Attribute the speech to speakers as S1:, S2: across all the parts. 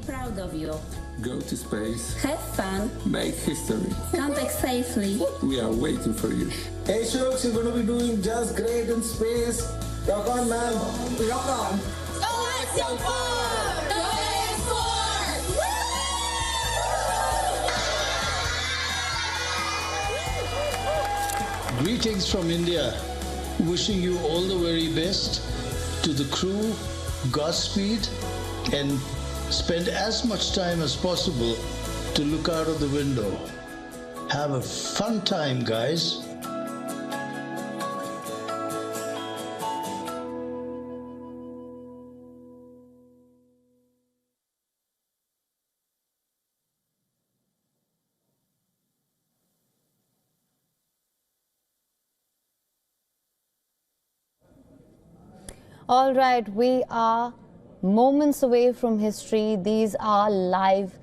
S1: proud of you.
S2: Go to space.
S1: Have fun.
S2: Make history.
S1: Come back safely.
S2: We are waiting for you.
S3: Hey, Shubs, you're going to be doing just great in space. Rock on, man. Rock on.
S4: Go Axiom 4! Go AX4!
S5: Greetings from India. Wishing you all the very best. To the crew, Godspeed, and spend as much time as possible to look out of the window. Have a fun time, guys.
S6: All right, we are moments away from history. These are live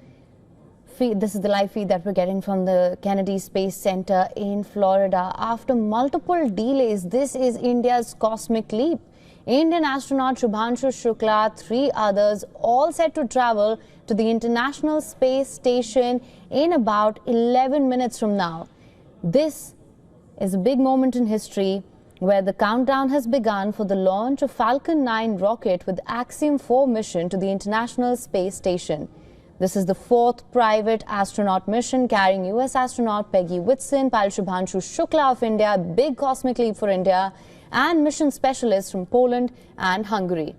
S6: feed. This is the live feed that we're getting from the Kennedy Space Center in Florida. After multiple delays, this is India's cosmic leap. Indian astronaut Shubhanshu Shukla, 3 others, all set to travel to the International Space Station in about 11 minutes from now. This is a big moment in history, where the countdown has begun for the launch of Falcon 9 rocket with Axiom 4 mission to the International Space Station. This is the 4th private astronaut mission carrying US astronaut Peggy Whitson, pilot Shubhanshu Shukla of India, big cosmic leap for India, and mission specialists from Poland and Hungary.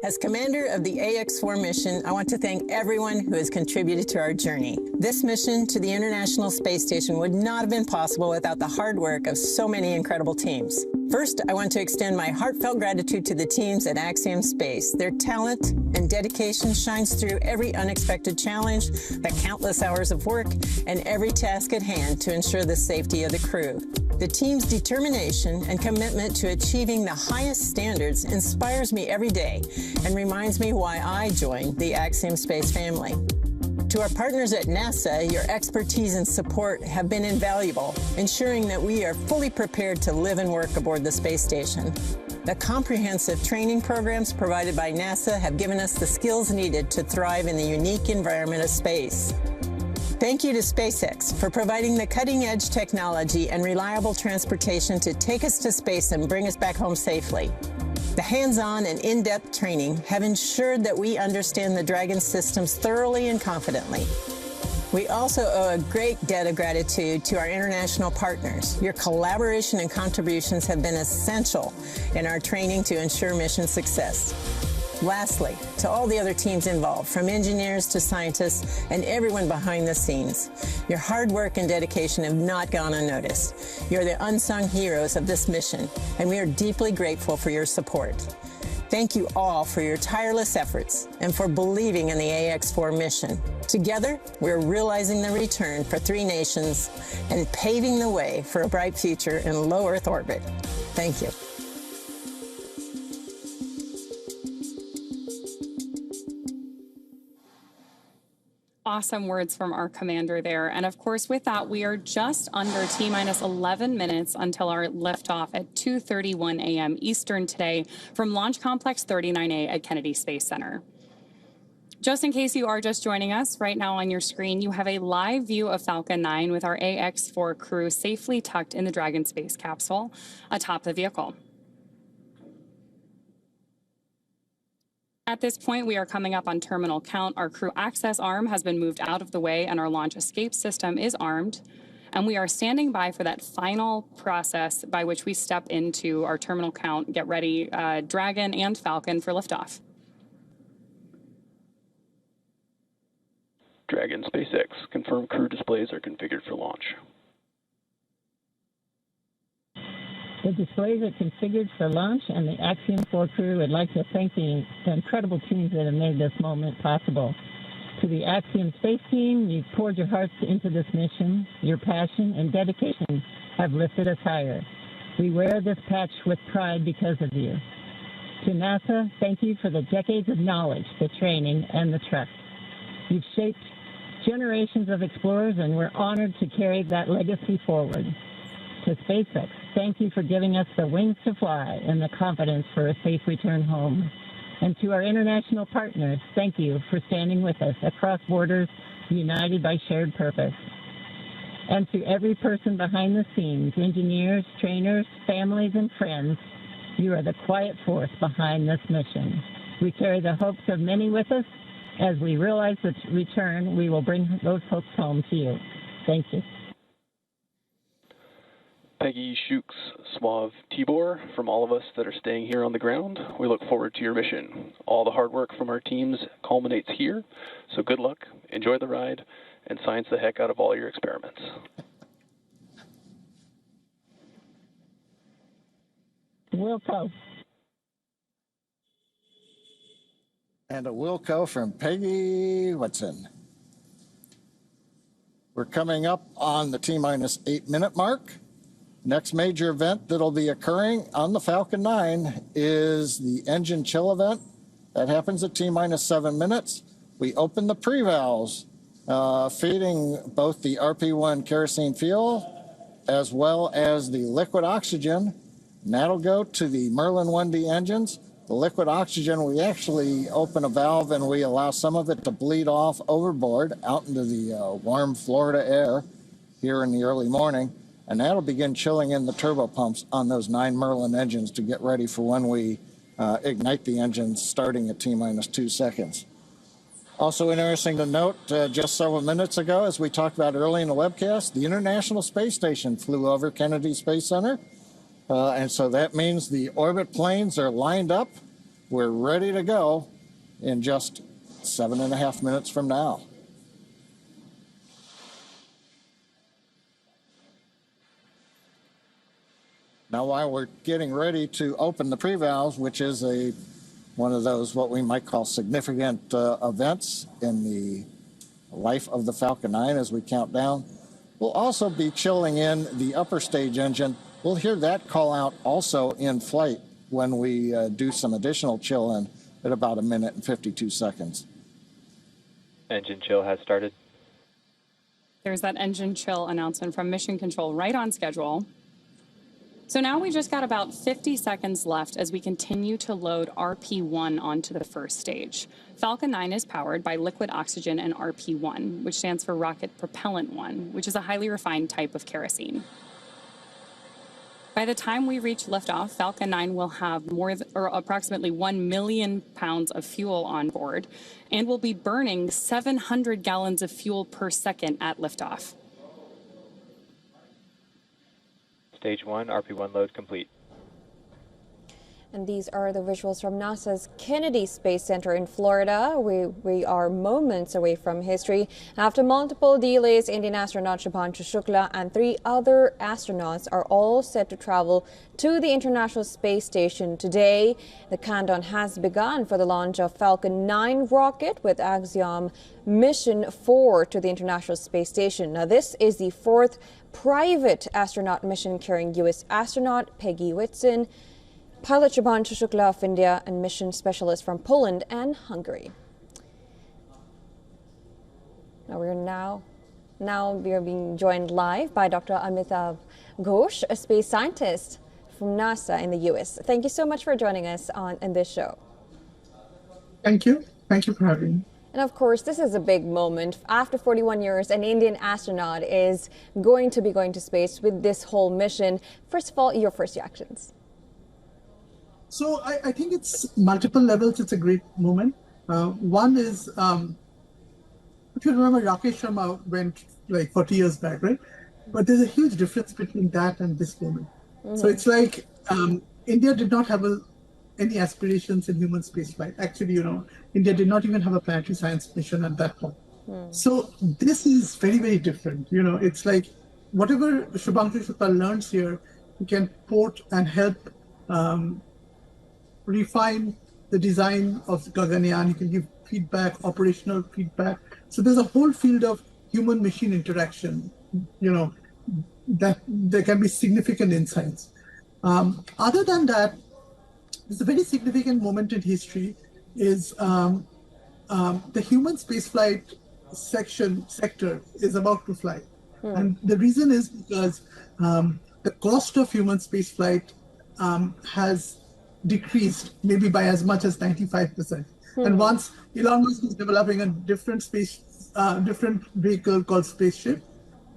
S7: As commander of the AX4 mission, I want to thank everyone who has contributed to our journey. This mission to the International Space Station would not have been possible without the hard work of so many incredible teams. First, I want to extend my heartfelt gratitude to the teams at Axiom Space. Their talent and dedication shines through every unexpected challenge, the countless hours of work, and every task at hand to ensure the safety of the crew. The team's determination and commitment to achieving the highest standards inspires me every day and reminds me why I joined the Axiom Space family. To our partners at NASA, your expertise and support have been invaluable, ensuring that we are fully prepared to live and work aboard the space station. The comprehensive training programs provided by NASA have given us the skills needed to thrive in the unique environment of space. Thank you to SpaceX for providing the cutting-edge technology and reliable transportation to take us to space and bring us back home safely. The hands-on and in-depth training have ensured that we understand the Dragon systems thoroughly and confidently. We also owe a great debt of gratitude to our international partners. Your collaboration and contributions have been essential in our training to ensure mission success. Lastly, to all the other teams involved, from engineers to scientists and everyone behind the scenes, your hard work and dedication have not gone unnoticed. You're the unsung heroes of this mission, and we are deeply grateful for your support. Thank you all for your tireless efforts and for believing in the AX4 mission. Together, we're realizing the return for 3 nations and paving the way for a bright future in low Earth orbit. Thank you.
S8: Awesome words from our commander there. And of course, with that, we are just under T-minus 11 minutes until our liftoff at 2:31 a.m. Eastern today from Launch Complex 39A at Kennedy Space Center. Just in case you are just joining us, right now on your screen, you have a live view of Falcon 9 with our AX4 crew safely tucked in the Dragon space capsule atop the vehicle. At this point, we are coming up on terminal count. Our crew access arm has been moved out of the way and our launch escape system is armed. And we are standing by for that final process by which we step into our terminal count, get ready, Dragon and Falcon for liftoff.
S9: Dragon SpaceX, confirm crew displays are configured for launch.
S10: The displays are configured for launch, and the Axiom 4 crew would like to thank the incredible teams that have made this moment possible. To the Axiom Space team, you've poured your hearts into this mission. Your passion and dedication have lifted us higher. We wear this patch with pride because of you. To NASA, thank you for the decades of knowledge, the training, and the trust. You've shaped generations of explorers, and we're honored to carry that legacy forward. To SpaceX, thank you for giving us the wings to fly and the confidence for a safe return home. And to our international partners, thank you for standing with us across borders, united by shared purpose. And to every person behind the scenes, engineers, trainers, families, and friends, you are the quiet force behind this mission. We carry the hopes of many with us. As we realize the return, we will bring those hopes home to you. Thank you.
S9: Peggy, Shukes, Swav, Tibor, from all of us that are staying here on the ground, we look forward to your mission. All the hard work from our teams culminates here, so good luck, enjoy the ride, and science the heck out of all your experiments.
S10: Wilco.
S11: And a Wilco from Peggy Whitson. We're coming up on the T-minus 8-minute mark. Next major event that'll be occurring on the Falcon 9 is the engine chill event. That happens at T-minus 7 minutes. We open the pre-valves, feeding both the RP1 kerosene fuel as well as the liquid oxygen. And that'll go to the Merlin 1D engines. The liquid oxygen, we actually open a valve and we allow some of it to bleed off overboard out into the warm Florida air here in the early morning. And that'll begin chilling in the turbo pumps on those 9 Merlin engines to get ready for when we ignite the engines starting at T-minus 2 seconds. Also interesting to note, just several minutes ago, as we talked about early in the webcast, the International Space Station flew over Kennedy Space Center. And so that means the orbit planes are lined up. We're ready to go in just 7.5 minutes from now. Now, while we're getting ready to open the pre-valves, which is one of those what we might call significant events in the life of the Falcon 9 as we count down, we'll also be chilling in the upper stage engine. We'll hear that call out also in flight when we do some additional chill in at about 1 minute and 52 seconds.
S12: Engine chill has started.
S8: There's that engine chill announcement from Mission Control, right on schedule. So now we just got about 50 seconds left as we continue to load RP1 onto the first stage. Falcon 9 is powered by liquid oxygen and RP1, which stands for Rocket Propellant 1, which is a highly refined type of kerosene. By the time we reach liftoff, Falcon 9 will have approximately 1 million pounds of fuel on board and will be burning 700 gallons of fuel per second at liftoff.
S12: Stage 1, RP1 load complete.
S6: And these are the visuals from NASA's Kennedy Space Center in Florida. We are moments away from history. After multiple delays, Indian astronaut Shubhanshu Shukla and 3 other astronauts are all set to travel to the International Space Station today. The countdown has begun for the launch of Falcon 9 rocket with Axiom Mission 4 to the International Space Station. Now, this is the 4th private astronaut mission carrying U.S. astronaut Peggy Whitson, pilot Shubhanshu Shukla of India, and mission specialist from Poland and Hungary. Now we are being joined live by Dr. Amitav Ghosh, a space scientist from NASA in the U.S. Thank you so much for joining us in this show.
S13: Thank you. Thank you for having me.
S6: And of course, this is a big moment. After 41 years, an Indian astronaut is going to be going to space with this whole mission. First of all, your first reactions.
S13: So I think it's multiple levels. It's a great moment. One is, if you remember, Rakesh Sharma went like 40 years back, right? But there's a huge difference between that and this moment. So it's like India did not have any aspirations in human spaceflight. Actually, India did not even have a planetary science mission at that point. So this is very, very different. It's like whatever Shubhanshu Shukla learns here, he can port and help refine the design of Gaganyaan. He can give feedback, operational feedback. So there's a whole field of human-machine interaction, that there can be significant insights. Other than that, it's a very significant moment in history is the human spaceflight sector is about to fly. And the reason is because the cost of human spaceflight has decreased maybe by as much as 95%. And once Elon Musk is developing a different different vehicle called spaceship,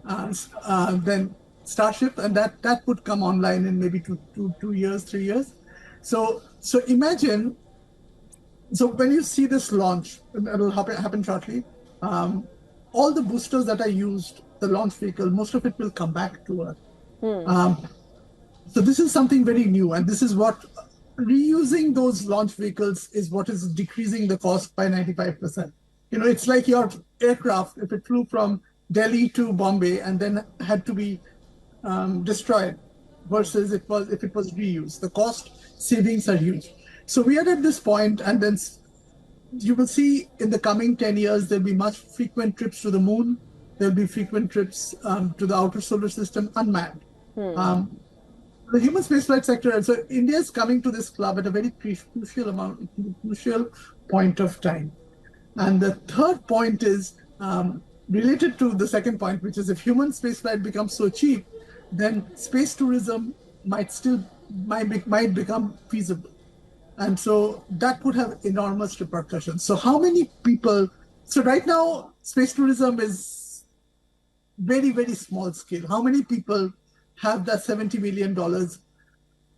S13: then Starship, and that would come online in maybe 2 years, 3 years. So imagine, so when you see this launch, and it will happen shortly, all the boosters that are used, the launch vehicle, most of it will come back to Earth. So this is something very new, and this is what reusing those launch vehicles is what is decreasing the cost by 95%. It's like your aircraft, if it flew from Delhi to Bombay and then had to be destroyed, versus if it was reused. The cost savings are huge. So we are at this point, and then you will see in the coming 10 years, there'll be much frequent trips to the moon. There'll be frequent trips to the outer solar system unmanned. The human spaceflight sector, and so India is coming to this club at a very crucial point of time. And the third point is related to the second point, which is if human spaceflight becomes so cheap, then space tourism might become feasible. And so that would have enormous repercussions. So how many people, so right now, space tourism is very, very small scale. How many people have that $70 million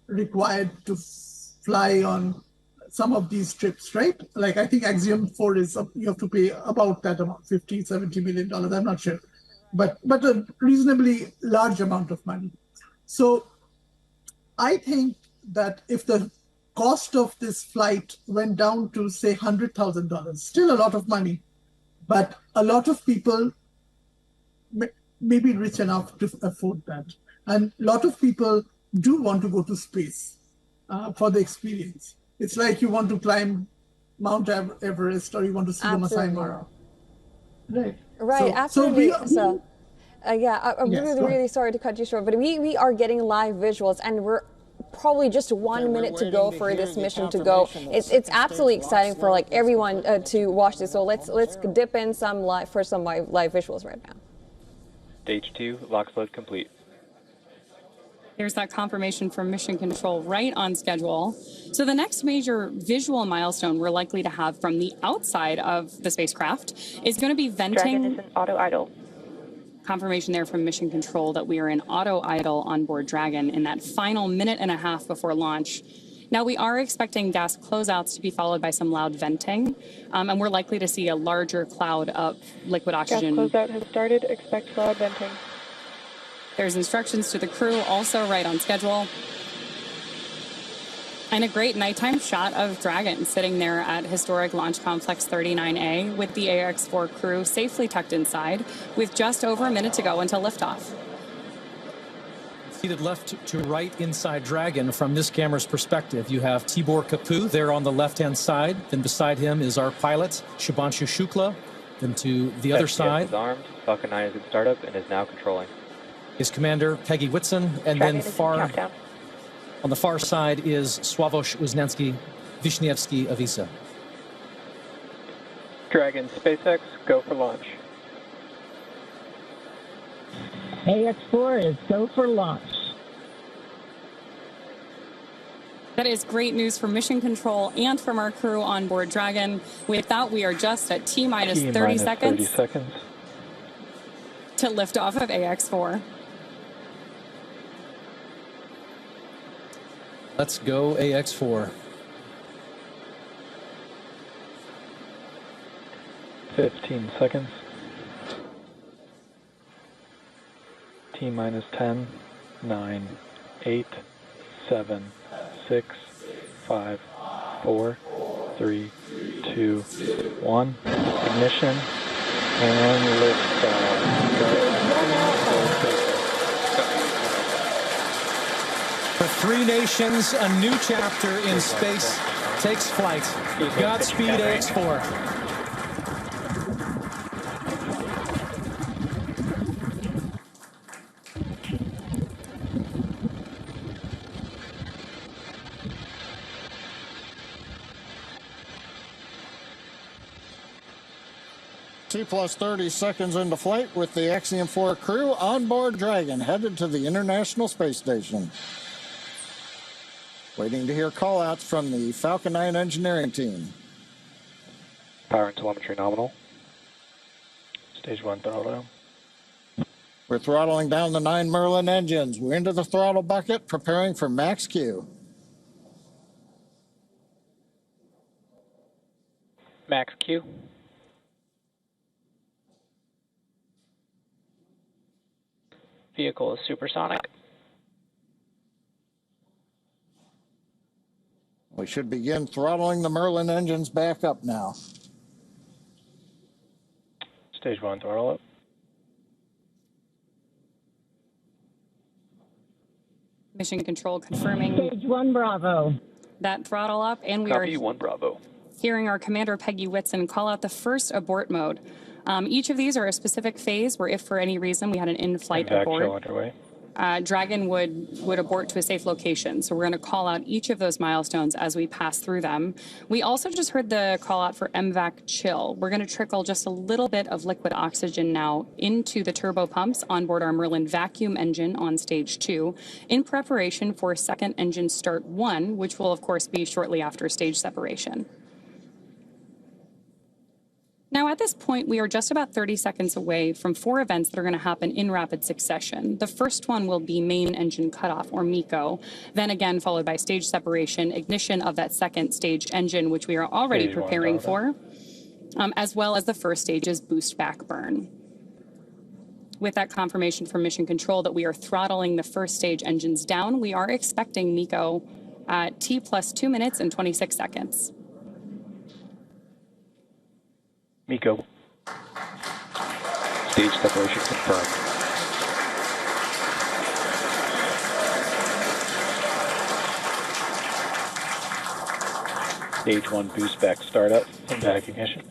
S13: required to fly on some of these trips, right? Like I think Axiom 4 is, you have to pay about that amount, $50, $70 million, I'm not sure. But a reasonably large amount of money. So I think that if the cost of this flight went down to say $100,000, still a lot of money, but a lot of people may be rich enough to afford that. And a lot of people do want to go to space for the experience. It's like you want to climb Mount Everest or you want to see the Masai Mara. Right.
S14: Right, absolutely. I'm
S13: Yes,
S14: really sorry to cut you short, but we are getting live visuals, and we're probably just 1 minute to go for this mission to go. It's absolutely exciting for like everyone to watch this. So let's dip in some live visuals right now.
S12: Stage 2, LOX load complete.
S8: There's that confirmation from Mission Control right on schedule. So the next major visual milestone we're likely to have from the outside of the spacecraft is going to be venting.
S15: Dragon is in auto idle.
S8: Confirmation there from Mission Control that we are in auto idle on board Dragon in that final minute and a half before launch. Now we are expecting gas closeouts to be followed by some loud venting, and we're likely to see a larger cloud of liquid oxygen.
S15: Gas closeout has started. Expect loud venting.
S8: There's instructions to the crew, also right on schedule. And a great nighttime shot of Dragon sitting there at historic Launch Complex 39A with the AX-4 crew safely tucked inside with just over a minute to go until liftoff.
S16: Seated left to right inside Dragon from this camera's perspective, you have Tibor Kapu there on the left-hand side. Then beside him is our pilot, Shubhanshu Shukla. Then to the other side
S12: is armed. Falcon 9 is in startup and is now controlling.
S16: Is Commander Peggy Whitson, and
S15: Dragon
S16: then on the far side is Sławomir Wisniewski of ESA.
S12: Dragon, SpaceX, go for launch.
S10: AX4 is go for launch.
S8: That is great news for Mission Control and from our crew on board Dragon. With that, we are just at T-minus 30 seconds to lift off of AX4.
S16: Let's go AX4.
S9: 15 seconds. T-minus 10, 9, 8, 7, 6, 5, 4, 3, 2, 1. Ignition and liftoff.
S16: For three nations, a new chapter in space takes flight. Godspeed, AX4.
S11: T plus 30 seconds into flight with the Axiom 4 crew on board Dragon, headed to the International Space Station. Waiting to hear call-outs from the Falcon 9 engineering team.
S12: Power and telemetry nominal. Stage 1 throttle down.
S11: We're throttling down the 9 Merlin engines. We're into the throttle bucket, preparing for max Q.
S12: Max Q. Vehicle is supersonic.
S11: We should begin throttling the Merlin engines back up now.
S12: Stage 1 throttle up.
S8: Mission control confirming.
S10: Stage 1 Bravo.
S8: That throttle up, and we
S9: Copy,
S8: are
S9: 1 Bravo.
S8: hearing our commander Peggy Whitson call out the first abort mode. Each of these are a specific phase where if for any reason we had an in-flight abort,
S12: underway.
S8: Dragon would abort to a safe location. So we're going to call out each of those milestones as we pass through them. We also just heard the call out for MVAC chill. We're going to trickle just a little bit of liquid oxygen now into the turbo pumps on board our Merlin vacuum engine on stage 2 in preparation for second engine start 1, which will of course be shortly after stage separation. Now, at this point, we are just about 30 seconds away from 4 events that are going to happen in rapid succession. The first one will be main engine cutoff, or MECO, then again followed by stage separation, ignition of that second stage engine, which we are already preparing for, as well as the first stage's boost back burn. With that confirmation from mission control that we are throttling the first stage engines down, we are expecting MECO at T plus 2 minutes and 26 seconds.
S12: MECO. Stage separation confirmed. Stage 1 boost back startup and back ignition.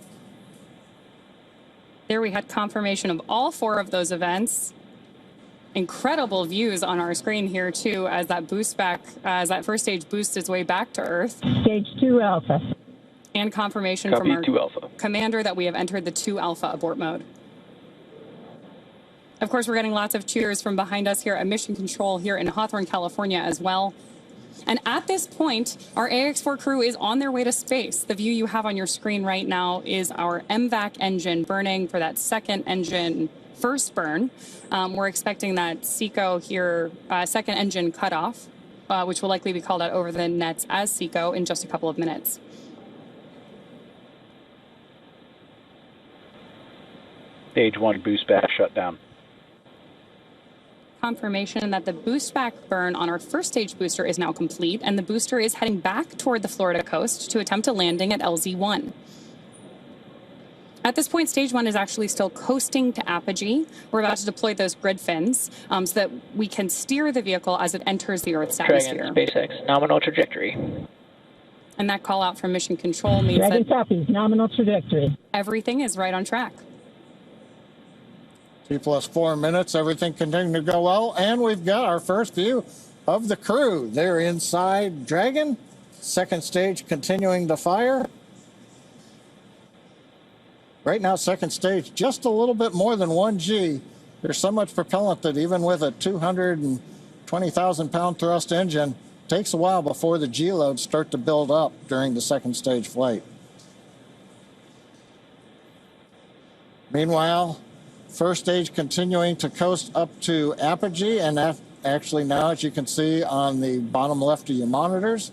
S8: There we had confirmation of all 4 of those events. Incredible views on our screen here too as that boost back, as that first stage boosts its way back to Earth.
S10: Stage 2 Alpha.
S8: And confirmation
S9: Copy,
S8: from our
S9: 2 Alpha.
S8: commander that we have entered the 2 Alpha abort mode. Of course, we're getting lots of cheers from behind us here at Mission Control here in Hawthorne, California as well. And at this point, our AX4 crew is on their way to space. The view you have on your screen right now is our MVAC engine burning for that second engine first burn. We're expecting that SECO here, second engine cutoff, which will likely be called out over the nets as SECO in just a couple of minutes.
S12: Stage 1 boost back shutdown.
S8: Confirmation that the boost back burn on our first stage booster is now complete, and the booster is heading back toward the Florida coast to attempt a landing at LZ1. At this point, stage 1 is actually still coasting to apogee. We're about to deploy those grid fins so that we can steer the vehicle as it enters the Earth's atmosphere.
S12: Dragon, SpaceX, nominal trajectory.
S8: And that call out from mission control means
S10: Dragon
S8: that
S10: copies, nominal trajectory.
S8: everything is right on track.
S11: T plus 4 minutes, everything continuing to go well, and we've got our first view of the crew. They're inside Dragon, second stage continuing to fire. Right now, second stage, just a little bit more than 1G. There's so much propellant that even with a 220,000-pound thrust engine, it takes a while before the G loads start to build up during the second stage flight. Meanwhile, first stage continuing to coast up to apogee, and that actually now, as you can see on the bottom left of your monitors,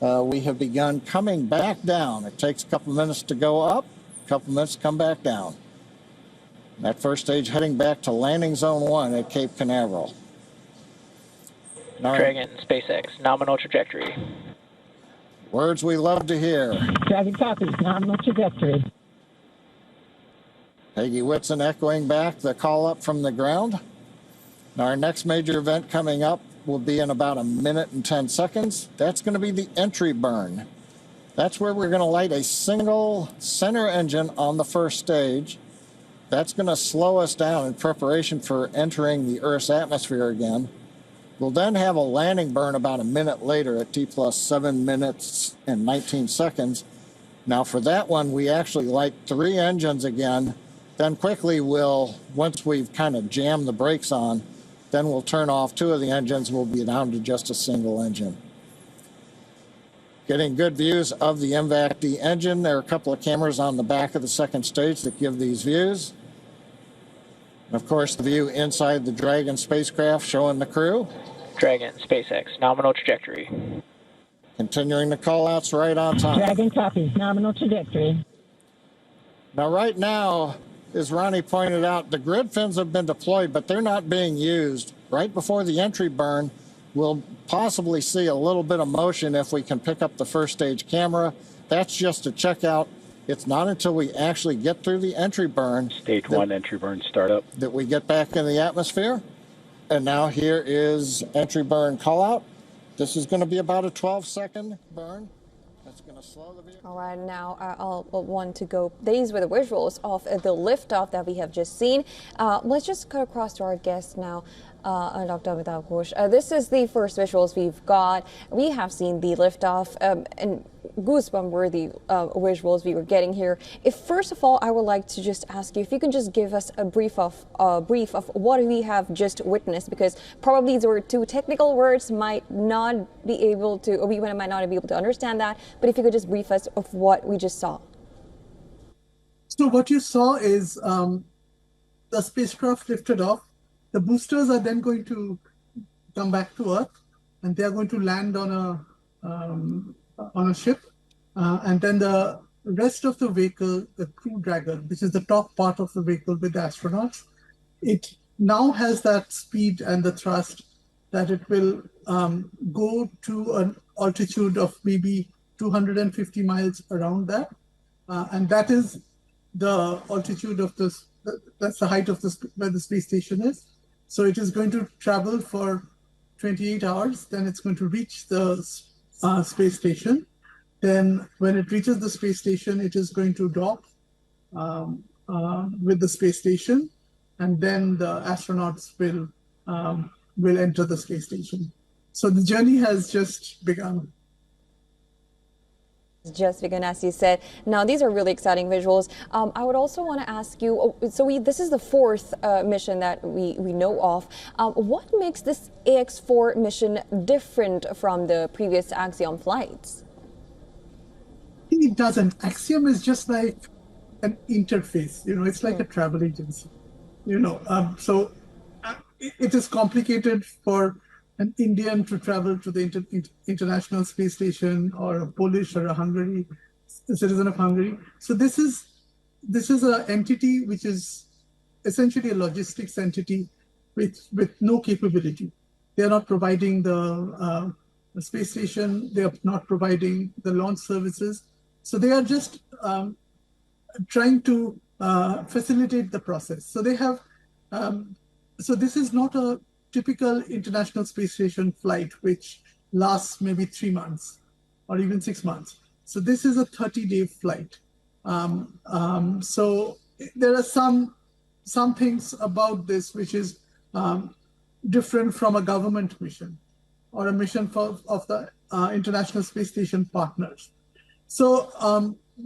S11: we have begun coming back down. It takes a couple minutes to go up, a couple minutes to come back down. That first stage heading back to landing zone 1 at Cape Canaveral.
S12: Dragon, SpaceX, nominal trajectory.
S11: Words we love to hear.
S10: Dragon copies, nominal trajectory.
S11: Peggy Whitson echoing back the call up from the ground. Now our next major event coming up will be in about 1 minute and 10 seconds. That's going to be the entry burn. That's where we're going to light a single center engine on the first stage. That's going to slow us down in preparation for entering the Earth's atmosphere again. We'll then have a landing burn about 1 minute later at T plus 7 minutes and 19 seconds. Now for that one, we actually light 3 engines again. Then quickly once we've kind of jammed the brakes on, then we'll turn off 2 of the engines. We'll be down to just a single engine. getting good views of the MVAC-D engine. There are a couple of cameras on the back of the second stage that give these views. And of course, the view inside the Dragon spacecraft showing the crew.
S12: Dragon, SpaceX, nominal trajectory.
S11: Continuing the call-outs right on time.
S10: Dragon copies, nominal trajectory.
S11: Now, right now, as Ronnie pointed out, the grid fins have been deployed, but they're not being used. Right before the entry burn, we'll possibly see a little bit of motion if we can pick up the first stage camera. That's just to check out. It's not until we actually get through the entry burn.
S12: Stage 1 entry burn startup.
S11: That we get back in the atmosphere. And now here is entry burn call out. This is going to be about a 12-second burn. That's going to slow the vehicle.
S14: All right, now I'll want to go. These were the visuals of the liftoff that we have just seen. Let's just cut across to our guest now. Dr. Amitav Ghosh. This is the first visuals we've got. We have seen the liftoff and goosebump-worthy visuals we were getting here. If first of all, I would like to just ask you if you can just give us a brief of what we have just witnessed, because probably these were two technical words, might not be able to, or we might not be able to understand that. But if you could just brief us of what we just saw.
S13: So what you saw is the spacecraft lifted off. The boosters are then going to come back to Earth, and they are going to land on a ship. And then the rest of the vehicle, the Crew Dragon, which is the top part of the vehicle with the astronauts, it now has that speed and the thrust that it will go to an altitude of maybe 250 miles around that. And that is the altitude of this, that's the height of where the space station is. So it is going to travel for 28 hours, then it's going to reach the space station. Then when it reaches the space station, it is going to dock with the space station, and then the astronauts will enter the space station. So the journey has just begun.
S14: Just begun, as you said. Now, these are really exciting visuals. I would also want to ask you, this is the fourth mission that we know of. What makes this AX4 mission different from the previous Axiom flights?
S13: It doesn't. Axiom is just like an interface. It's like a travel agency. So it is complicated for an Indian to travel to the International Space Station, or a Polish or a citizen of Hungary. So this is an entity which is essentially a logistics entity with no capability. They are not providing the space station. They are not providing the launch services. So they are just trying to facilitate the process. So they have. So this is not a typical International Space Station flight, which lasts maybe 3 months or even 6 months. So this is a 30-day flight. So there are some things about this which is different from a government mission or a mission of the International Space Station partners. So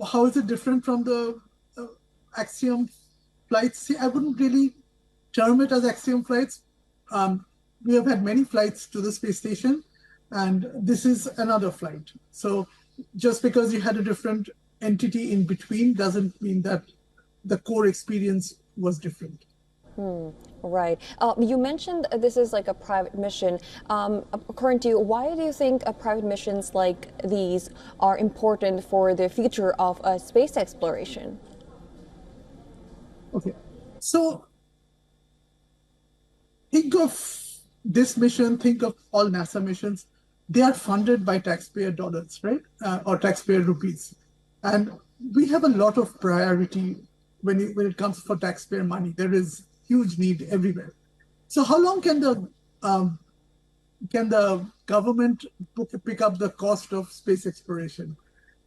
S13: how is it different from the Axiom flights? See, I wouldn't really term it as Axiom flights. We have had many flights to the space station, and this is another flight. So just because you had a different entity in between doesn't mean that the core experience was different.
S14: Right. You mentioned this is like a private mission. According to you, why do you think private missions like these are important for the future of space exploration?
S13: Okay. So think of this mission, think of all NASA missions. They are funded by taxpayer dollars, right? Or taxpayer rupees. And we have a lot of priority when it comes for taxpayer money. There is huge need everywhere. So how long can the government pick up the cost of space exploration?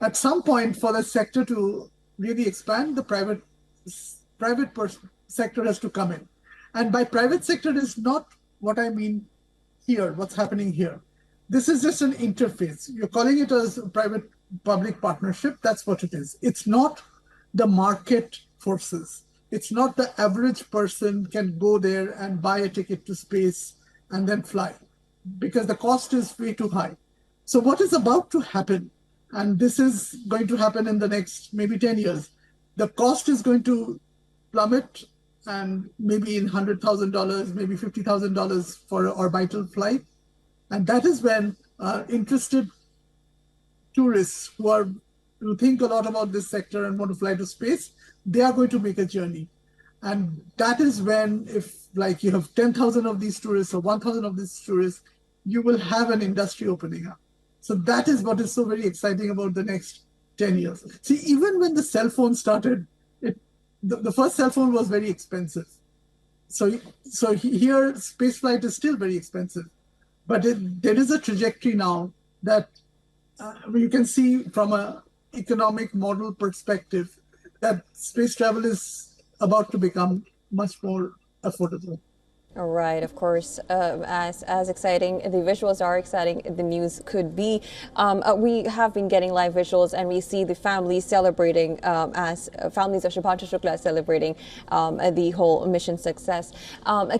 S13: At some point, for the sector to really expand, the private sector has to come in. And by private sector is not what I mean here, what's happening here. This is just an interface. You're calling it as a private-public partnership. That's what it is. It's not the market forces. It's not the average person can go there and buy a ticket to space and then fly, because the cost is way too high. So what is about to happen And this is going to happen in the next maybe 10 years. The cost is going to plummet, and maybe in $100,000, maybe $50,000 for an orbital flight. And that is when interested tourists who think a lot about this sector and want to fly to space, they are going to make a journey. And that is when, if like you have 10,000 of these tourists or 1,000 of these tourists, you will have an industry opening up. So that is what is so very exciting about the next 10 years. See, even when the cell phone started, the first cell phone was very expensive. So here, spaceflight is still very expensive. But there is a trajectory now that you can see from an economic model perspective that space travel is about to become much more affordable.
S14: All right, of course, as exciting, the visuals are exciting, the news could be. We have been getting live visuals, and we see the families celebrating, as families of Shubhanshu Shukla celebrating the whole mission success.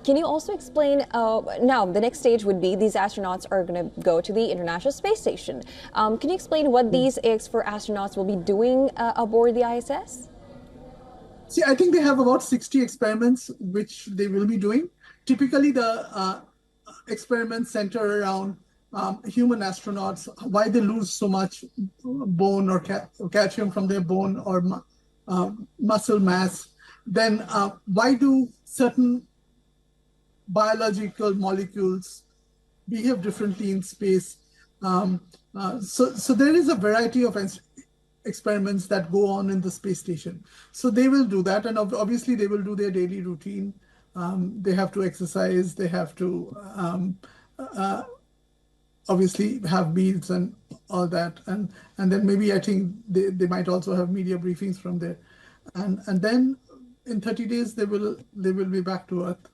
S14: Can you also explain, now the next stage would be these astronauts are going to go to the International Space Station. Can you explain what these AX4 astronauts will be doing aboard the ISS?
S13: See, I think they have about 60 experiments which they will be doing. Typically, the experiments center around human astronauts, why they lose so much bone or calcium from their bone or muscle mass. Then why do certain biological molecules behave differently in space? So there is a variety of experiments that go on in the space station. So they will do that, and obviously they will do their daily routine. They have to exercise, they have to obviously have meals and all that. And then maybe I think they might also have media briefings from there. And then in 30 days, they will be back to Earth.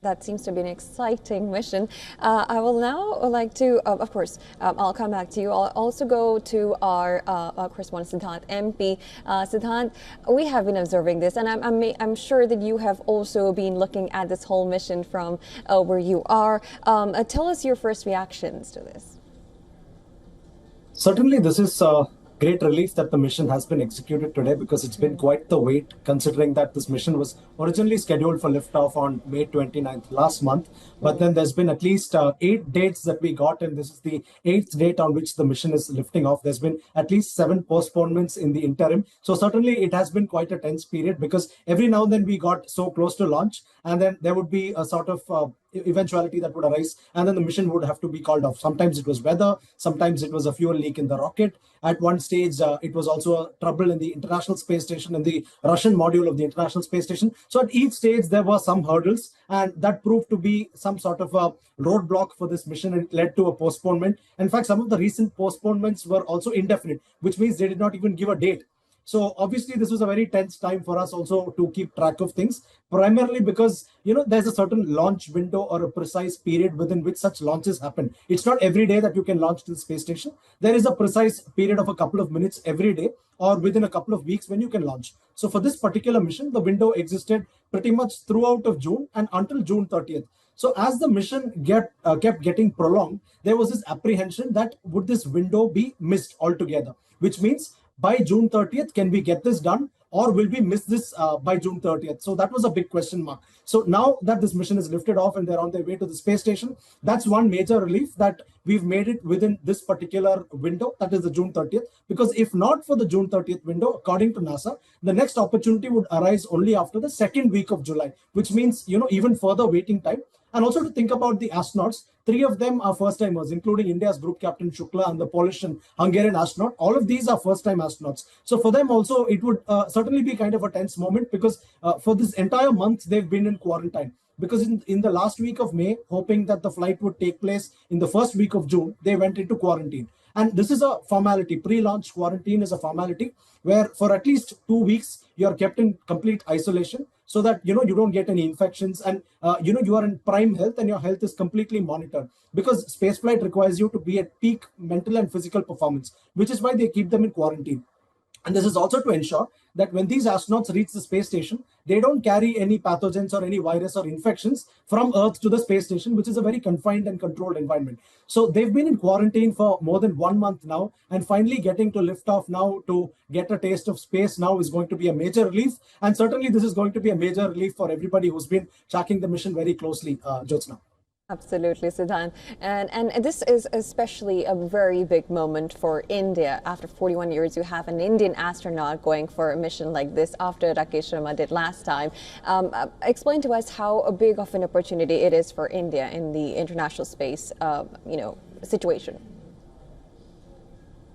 S14: That seems to be an exciting mission. I will now like to, of course, I'll come back to you. I'll also go to our correspondent, Siddhant MP. Siddhant, we have been observing this, and I'm sure that you have also been looking at this whole mission from where you are. Tell us your first reactions to this.
S17: Certainly, this is great relief that the mission has been executed today, because it's been quite the wait, considering that this mission was originally scheduled for liftoff on May 29th last month. But then there's been at least 8 dates that we got, and this is the 8th date on which the mission is lifting off. There's been at least 7 postponements in the interim. So certainly it has been quite a tense period, because every now and then we got so close to launch, and then there would be a sort of eventuality that would arise, and then the mission would have to be called off. Sometimes it was weather, sometimes it was a fuel leak in the rocket. At one stage, it was also a trouble in the International Space Station, in the Russian module of the International Space Station. So at each stage, there were some hurdles, and that proved to be some sort of a roadblock for this mission, and it led to a postponement. In fact, some of the recent postponements were also indefinite, which means they did not even give a date. So obviously, this was a very tense time for us also to keep track of things, primarily because, there's a certain launch window or a precise period within which such launches happen. It's not every day that you can launch to the space station. There is a precise period of a couple of minutes every day, or within a couple of weeks when you can launch. So for this particular mission, the window existed pretty much throughout of June and until June 30th. So as the mission kept getting prolonged, there was this apprehension that would this window be missed altogether, which means by June 30th, can we get this done, or will we miss this by June 30th? So that was a big question mark. So now that this mission is lifted off and they're on their way to the space station, that's one major relief, that we've made it within this particular window, that is the June 30th. Because if not for the June 30th window, according to NASA, the next opportunity would arise only after the second week of July, which means, even further waiting time. And also to think about the astronauts, 3 of them are first-timers, including India's group captain Shukla and the Polish and Hungarian astronaut. All of these are first-time astronauts. So for them also, it would certainly be kind of a tense moment, because for this entire month, they've been in quarantine. Because in the last week of May, hoping that the flight would take place in the first week of June, they went into quarantine. And this is a formality. Pre-launch quarantine is a formality where for at least 2 weeks, you are kept in complete isolation, so that, you don't get any infections, and, you are in prime health and your health is completely monitored, because spaceflight requires you to be at peak mental and physical performance, which is why they keep them in quarantine. And this is also to ensure that when these astronauts reach the space station, they don't carry any pathogens or any virus or infections from Earth to the space station, which is a very confined and controlled environment. So they've been in quarantine for more than 1 month now, and finally getting to lift off now to get a taste of space now is going to be a major relief. And certainly this is going to be a major relief for everybody who's been tracking the mission very closely, Jyotsna.
S14: Absolutely, Siddhant. And this is especially a very big moment for India. After 41 years, you have an Indian astronaut going for a mission like this after Rakesh Sharma did last time. Explain to us how big of an opportunity it is for India in the international space, situation.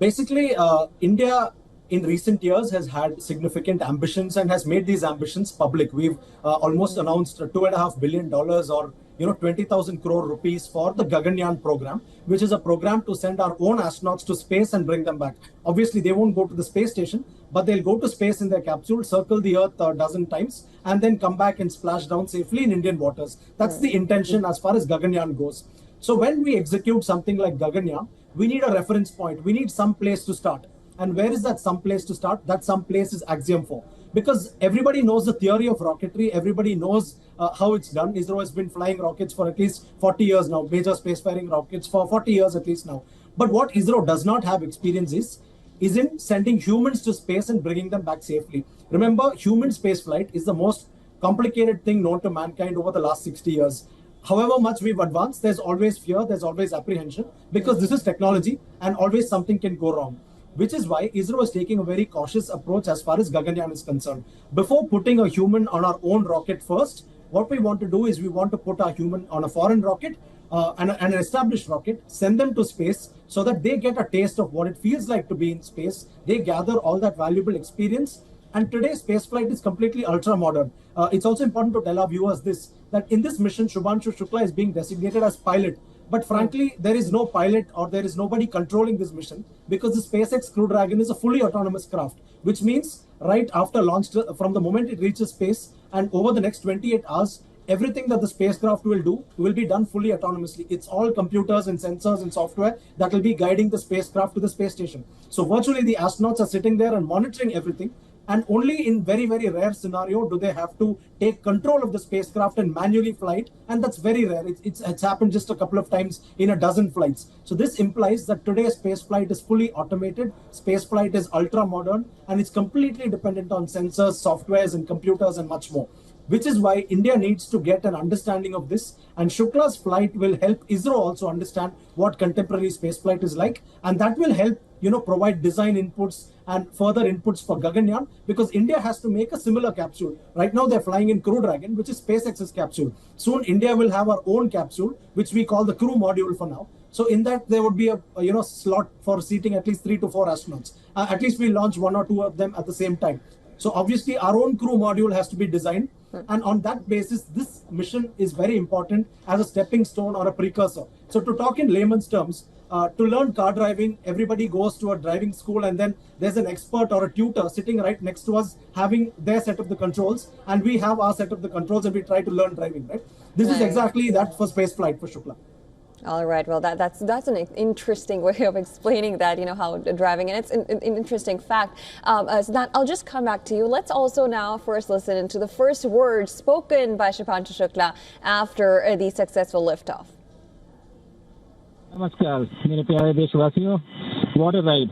S17: Basically, India in recent years has had significant ambitions and has made these ambitions public. We've almost announced $2.5 billion or 20,000 crore rupees for the Gaganyaan program, which is a program to send our own astronauts to space and bring them back. Obviously, they won't go to the space station, but they'll go to space in their capsule, circle the Earth a dozen times, and then come back and splash down safely in Indian waters. That's the intention as far as Gaganyaan goes. So when we execute something like Gaganyaan, we need a reference point. We need some place to start. And where is that some place to start? That some place is Axiom 4. Because everybody knows the theory of rocketry, everybody knows how it's done. ISRO has been flying rockets for at least 40 years now, major spacefaring rockets for 40 years at least now. But what ISRO does not have experience is in sending humans to space and bringing them back safely. Remember, human spaceflight is the most complicated thing known to mankind over the last 60 years. However much we've advanced, there's always fear, there's always apprehension, because this is technology and always something can go wrong. Which is why ISRO is taking a very cautious approach as far as Gaganyaan is concerned. Before putting a human on our own rocket first, what we want to do is we want to put our human on a foreign rocket, an established rocket, send them to space so that they get a taste of what it feels like to be in space. They gather all that valuable experience. And today, spaceflight is completely ultra-modern. It's also important to tell our viewers this, that in this mission, Shubhanshu Shukla is being designated as pilot. But frankly, there is no pilot or there is nobody controlling this mission because the SpaceX Crew Dragon is a fully autonomous craft, which means right after launch, from the moment it reaches space and over the next 28 hours, everything that the spacecraft will do will be done fully autonomously. It's all computers and sensors and software that will be guiding the spacecraft to the space station. So virtually the astronauts are sitting there and monitoring everything. And only in very, very rare scenario do they have to take control of the spacecraft and manually fly it. And that's very rare. It's happened just a couple of times in a dozen flights. So this implies that today's spaceflight is fully automated. Spaceflight is ultra modern and it's completely dependent on sensors, softwares and computers and much more. Which is why India needs to get an understanding of this. And Shukla's flight will help ISRO also understand what contemporary spaceflight is like. And that will help, provide design inputs and further inputs for Gaganyaan, because India has to make a similar capsule. Right now they're flying in Crew Dragon, which is SpaceX's capsule. Soon India will have our own capsule, which we call the Crew Module for now. So in that there would be a slot for seating at least 3 to 4 astronauts. At least we launch 1 or 2 of them at the same time. So obviously our own crew module has to be designed. And on that basis, this mission is very important as a stepping stone or a precursor. So to talk in layman's terms, to learn car driving, everybody goes to a driving school and then there's an expert or a tutor sitting right next to us having their set of the controls and we have our set of the controls and we try to learn driving, right? This is exactly that for spaceflight for Shukla.
S14: All right. Well, that's an interesting way of explaining that, how driving, and it's an interesting fact. So that I'll just come back to you. Let's also now first listen to the first words spoken by Shubhanshu Shukla after the successful liftoff.
S18: नमस्कार मेरे प्यारे देशवासियों, what a ride!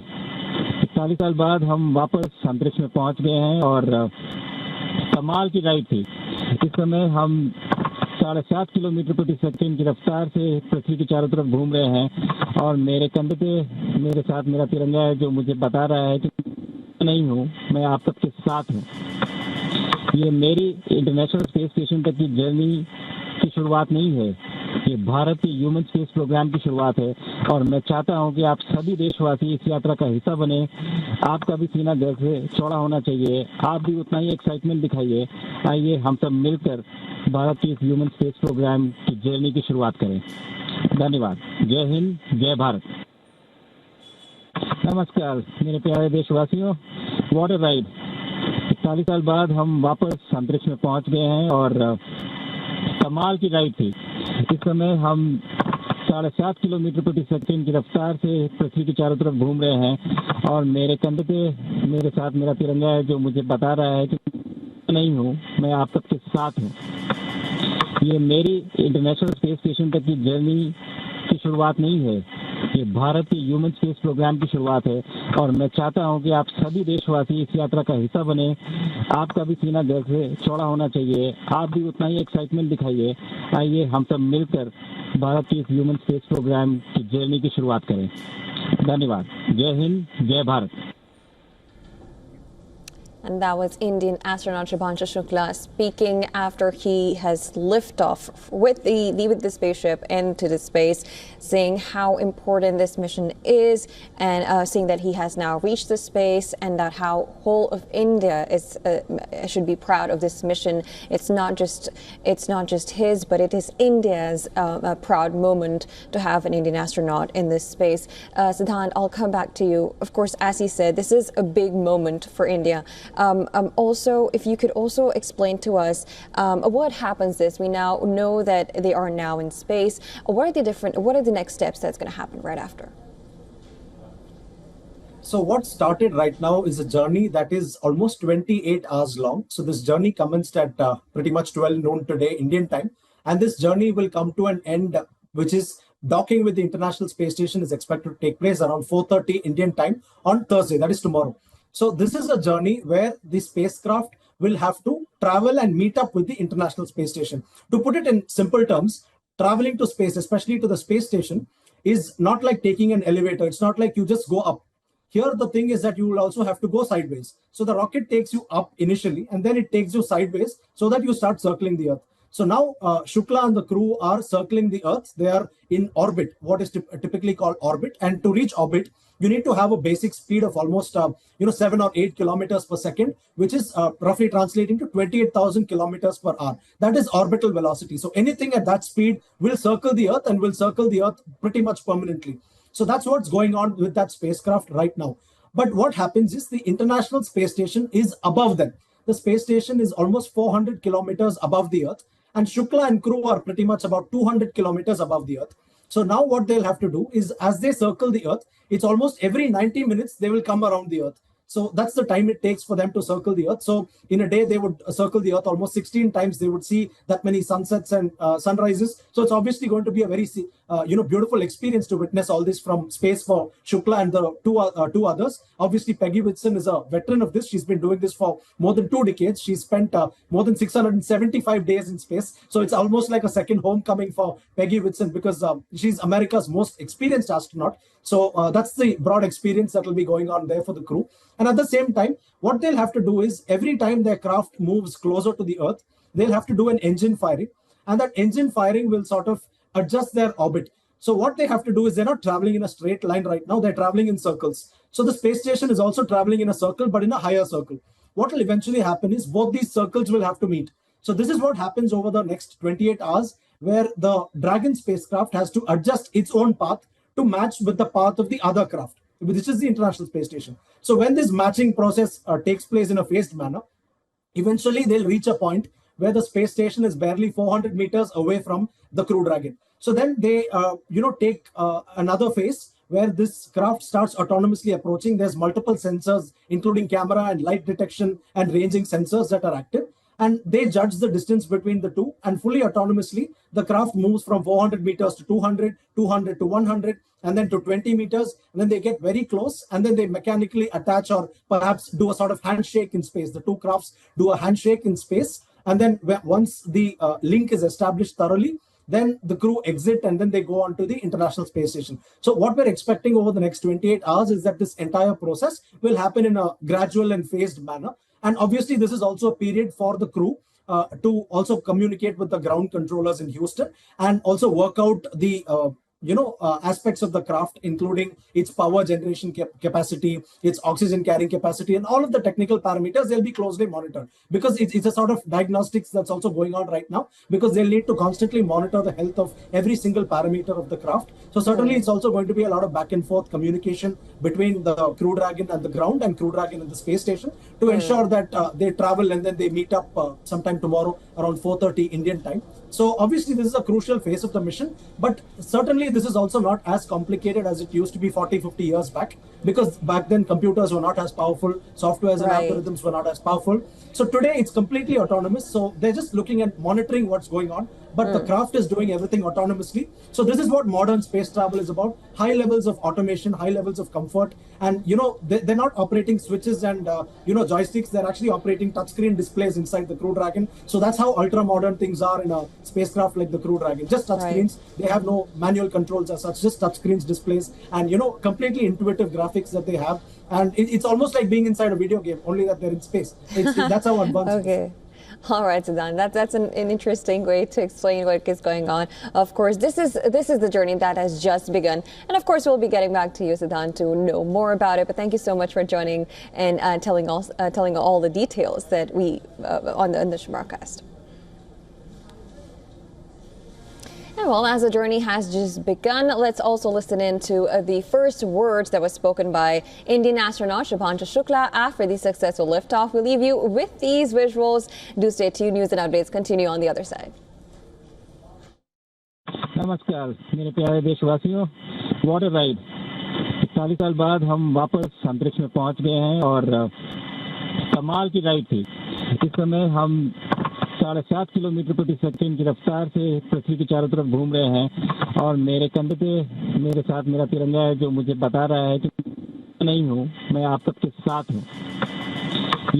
S18: 40 साल बाद हम वापस अंतरिक्ष में पहुंच गए हैं और कमाल की राइड थी। इस समय हम 7.5 किलोमीटर प्रति सेकंड की रफ्तार से पृथ्वी के चारों तरफ घूम रहे हैं और मेरे कंधे पे मेरे साथ मेरा तिरंगा है जो मुझे बता रहा है कि नहीं हूँ, मैं आप सबके साथ हूँ। ये मेरी इंटरनेशनल स्पेस स्टेशन तक की जर्नी की शुरुआत नहीं है, ये भारत के ह्यूमन स्पेस प्रोग्राम की शुरुआत है और मैं चाहता हूं कि आप सभी देशवासी इस यात्रा का हिस्सा बने। आपका भी सीना गर्व से चौड़ा होना चाहिए, आप भी उतना ही एक्साइटमेंट दिखाइए। आइए हम सब मिलकर भारत के इस ह्यूमन स्पेस प्रोग्राम की जर्नी की शुरुआत करें। धन्यवाद। जय हिंद, जय भारत। नमस्कार मेरे प्यारे देशवासियों, व्हाट अ राइड! 40 साल बाद हम वापस अंतरिक्ष में पहुंच गए हैं और कमाल की राइड थी। इस समय हम 7.5 किलोमीटर प्रति सेकंड की रफ्तार से पृथ्वी के चारों तरफ घूम रहे हैं और मेरे कंधे पे मेरे साथ मेरा तिरंगा है जो मुझे बता रहा है कि नहीं हूँ, मैं आप सबके साथ हूँ। ये मेरी इंटरनेशनल स्पेस स्टेशन तक की जर्नी की शुरुआत नहीं है, ये भारत के ह्यूमन स्पेस प्रोग्राम की शुरुआत है और मैं चाहता हूं कि आप सभी देशवासी इस यात्रा का हिस्सा बने। आपका भी सीना गर्व से चौड़ा होना चाहिए, आप भी उतना ही एक्साइटमेंट दिखाइए। आइए हम सब मिलकर भारत के इस ह्यूमन स्पेस प्रोग्राम की जर्नी की शुरुआत करें। धन्यवाद। जय हिंद, जय Bharat.
S14: And that was Indian astronaut Shubhanshu Shukla speaking after he has liftoff with the spaceship into the space, saying how important this mission is, and saying that he has now reached the space, and that how whole of India is should be proud of this mission. It's not just his, but it is India's proud moment to have an Indian astronaut in this space. Siddhant, I'll come back to you. Of course, as he said, this is a big moment for India. Also, if you could also explain to us what happens we now know that they are now in space. What are the next steps that's going to happen right after?
S17: So what started right now is a journey that is almost 28 hours long. So this journey commenced at pretty much 12 noon today, Indian time. And this journey will come to an end, which is docking with the International Space Station is expected to take place around 4:30 Indian time on Thursday, that is tomorrow. So this is a journey where the spacecraft will have to travel and meet up with the International Space Station. To put it in simple terms, traveling to space, especially to the space station, is not like taking an elevator. It's not like you just go up. Here, the thing is that you will also have to go sideways. So the rocket takes you up initially, and then it takes you sideways so that you start circling the Earth. So now Shukla and the crew are circling the Earth. They are in orbit, what is typically called orbit. And to reach orbit, you need to have a basic speed of almost 7 or 8 kilometers per second, which is roughly translating to 28,000 kilometers per hour. That is orbital velocity. So anything at that speed will circle the Earth and will circle the Earth pretty much permanently. So that's what's going on with that spacecraft right now. But what happens is the International Space Station is above them. The space station is almost 400 kilometers above the Earth, and Shukla and crew are pretty much about 200 kilometers above the Earth. So now what they'll have to do is, as they circle the Earth, it's almost every 90 minutes they will come around the Earth. So that's the time it takes for them to circle the Earth. So in a day, they would circle the Earth almost 16 times. They would see that many sunsets and sunrises. So it's obviously going to be a very beautiful experience to witness all this from space for Shukla and the two others. Obviously, Peggy Whitson is a veteran of this. She's been doing this for more than 2 decades. She's spent more than 675 days in space. So it's almost like a second homecoming for Peggy Whitson, because she's America's most experienced astronaut. So that's the broad experience that will be going on there for the crew. And at the same time, what they'll have to do is every time their craft moves closer to the Earth, they'll have to do an engine firing. And that engine firing will sort of adjust their orbit. So what they have to do is they're not traveling in a straight line right now. They're traveling in circles. So the space station is also traveling in a circle, but in a higher circle. What will eventually happen is both these circles will have to meet. So this is what happens over the next 28 hours, where the Dragon spacecraft has to adjust its own path to match with the path of the other craft, which is the International Space Station. So when this matching process takes place in a phased manner, eventually they'll reach a point where the space station is barely 400 meters away from the Crew Dragon. So then they, take another phase where this craft starts autonomously approaching. There's multiple sensors, including camera and light detection and ranging sensors that are active. And they judge the distance between the two, and fully autonomously, the craft moves from 400 meters to 200, 200 to 100, and then to 20 meters. And then they get very close, and then they mechanically attach or perhaps do a sort of handshake in space. The two crafts do a handshake in space. And then once the link is established thoroughly, then the crew exit, and then they go on to the International Space Station. So what we're expecting over the next 28 hours is that this entire process will happen in a gradual and phased manner. And obviously, this is also a period for the crew to also communicate with the ground controllers in Houston and also work out the aspects of the craft, including its power generation capacity, its oxygen carrying capacity, and all of the technical parameters. They'll be closely monitored, because it's a sort of diagnostics that's also going on right now, because they'll need to constantly monitor the health of every single parameter of the craft. So certainly it's also going to be a lot of back and forth communication between the Crew Dragon and the ground and Crew Dragon and the space station to ensure that they travel and then they meet up sometime tomorrow around 4:30 Indian time. So obviously this is a crucial phase of the mission, but certainly this is also not as complicated as it used to be 40, 50 years back, because back then computers were not as powerful, softwares and algorithms were not as powerful. So today it's completely autonomous. So they're just looking at monitoring what's going on, but the craft is doing everything autonomously. So this is what modern space travel is about: high levels of automation, high levels of comfort, and they're not operating switches and joysticks. They're actually operating touchscreen displays inside the Crew Dragon. So that's how ultra modern things are in a spacecraft like the Crew Dragon. Just touchscreens. They have no manual controls as such. Just touchscreens, displays, and completely intuitive graphics that they have. And it's almost like being inside a video game, only that they're in space. That's how advanced.
S14: Okay. All right, Siddhant. That's an interesting way to explain what is going on. Of course, this is the journey that has just begun, and of course, we'll be getting back to you, Siddhant, to know more about it. But thank you so much for joining and telling all the details that we on the broadcast. And well, as the journey has just begun, let's also listen in to the first words that was spoken by Indian astronaut Shubhanshu Shukla after the successful liftoff. We'll leave you with these visuals. Do stay tuned. News and updates continue on the other side.
S18: नमस्कार मेरे प्यारे देशवासियों, what a ride! 40 साल बाद हम वापस अंतरिक्ष में पहुंच गए हैं और कमाल की राइड थी। इस समय हम 7.5 किलोमीटर प्रति सेकंड की रफ्तार से पृथ्वी के चारों तरफ घूम रहे हैं और मेरे कंधे पे मेरे साथ मेरा तिरंगा है, जो मुझे बता रहा है कि नहीं हूँ, मैं आप सबके साथ हूँ।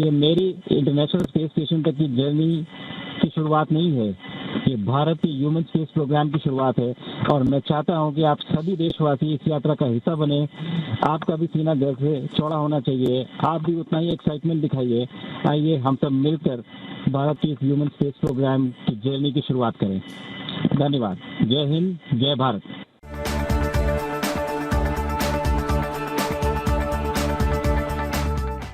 S18: ये मेरी इंटरनेशनल स्पेस स्टेशन तक की जर्नी की शुरुआत नहीं है, ये भारत के ह्यूमन स्पेस प्रोग्राम की शुरुआत है और मैं चाहता हूं कि आप सभी देशवासी इस यात्रा का हिस्सा बने। आपका भी सीना गर्व से चौड़ा होना चाहिए, आप भी उतना ही एक्साइटमेंट दिखाइए। आइए हम सब मिलकर भारत के इस ह्यूमन स्पेस प्रोग्राम की जर्नी की शुरुआत करें। धन्यवाद। जय हिंद, जय भारत।